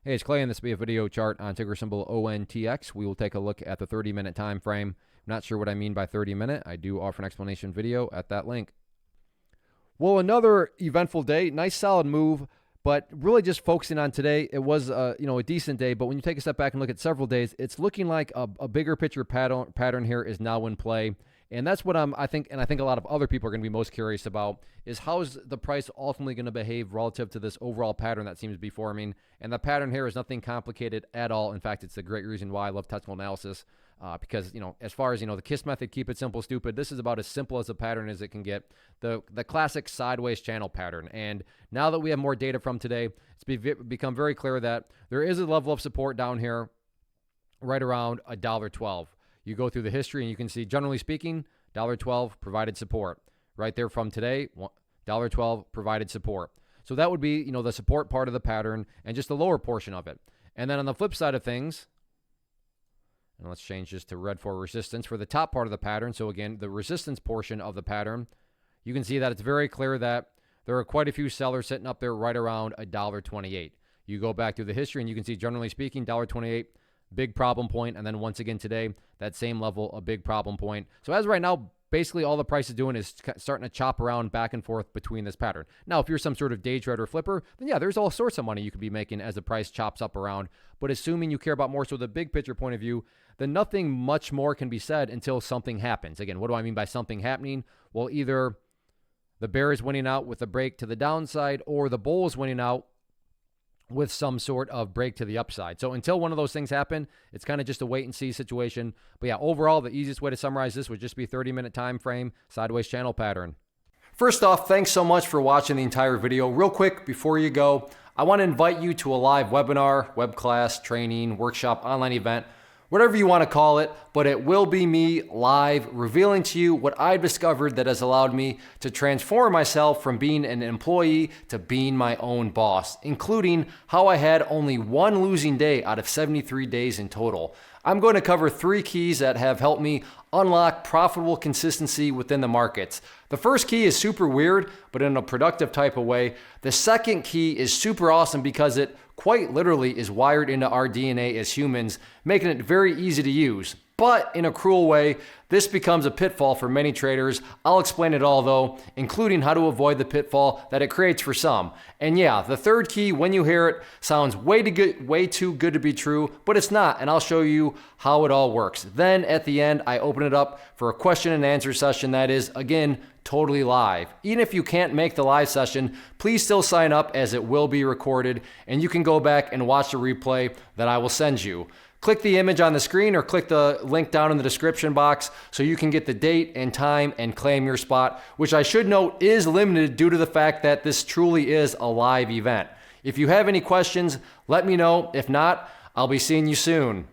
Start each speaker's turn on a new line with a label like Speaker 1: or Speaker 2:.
Speaker 1: Hey, it's Clay, and this will be a video chart on ticker symbol ONTX. We will take a look at the 30-minute time frame. I'm not sure what I mean by 30-minute. I do offer an explanation video at that link. Well, another eventful day. Nice solid move, but really just focusing on today. It was a decent day, but when you take a step back and look at several days, it's looking like a bigger picture pattern here is now in play. And that's what I think a lot of other people are going to be most curious about is how is the price ultimately going to behave relative to this overall pattern that seems to be forming. And the pattern here is nothing complicated at all. In fact, it's a great reason why I love technical analysis because, as far as, the KISS method, keep it simple, stupid, this is about as simple as a pattern as it can get. The classic sideways channel pattern. And now that we have more data from today, it's become very clear that there is a level of support down here right around $1.12. You go through the history and you can see, generally speaking, $1.12 provided support. Right there from today, $1.12 provided support. So that would be, the support part of the pattern and just the lower portion of it. And then on the flip side of things, and let's change this to red for resistance, for the top part of the pattern, so again, the resistance portion of the pattern, you can see that it's very clear that there are quite a few sellers sitting up there right around $1.28. You go back through the history and you can see, generally speaking, $1.28, big problem point, and then once again today, that same level, a big problem point. So as right now, basically all the price is doing is starting to chop around back and forth between this pattern. Now, if you're some sort of day trader or flipper, then yeah, there's all sorts of money you could be making as the price chops up around. But assuming you care about more so the big picture point of view, then nothing much more can be said until something happens. Again, what do I mean by something happening? Well, either the bear is winning out with a break to the downside or the bull is winning out with some sort of break to the upside. So until one of those things happen, it's kind of just a wait and see situation. But yeah, overall, the easiest way to summarize this would just be 30-minute time frame, sideways channel pattern. First off, thanks so much for watching the entire video. Real quick, before you go, I want to invite you to a live webinar, web class, training, workshop, online event, whatever you want to call it, but it will be me live revealing to you what I've discovered that has allowed me to transform myself from being an employee to being my own boss, including how I had only one losing day out of 73 days in total. I'm going to cover 3 keys that have helped me unlock profitable consistency within the markets. The first key is super weird, but in a productive type of way. The second key is super awesome because it quite literally is wired into our DNA as humans, making it very easy to use. But in a cruel way, this becomes a pitfall for many traders. I'll explain it all though, including how to avoid the pitfall that it creates for some. And yeah, the third key, when you hear it, sounds way too good to be true, but it's not, and I'll show you how it all works. Then at the end, I open it up for a question and answer session that is, again, totally live. Even if you can't make the live session, please still sign up as it will be recorded, and you can go back and watch the replay that I will send you. Click the image on the screen or click the link down in the description box so you can get the date and time and claim your spot, which I should note is limited due to the fact that this truly is a live event. If you have any questions, let me know. If not, I'll be seeing you soon.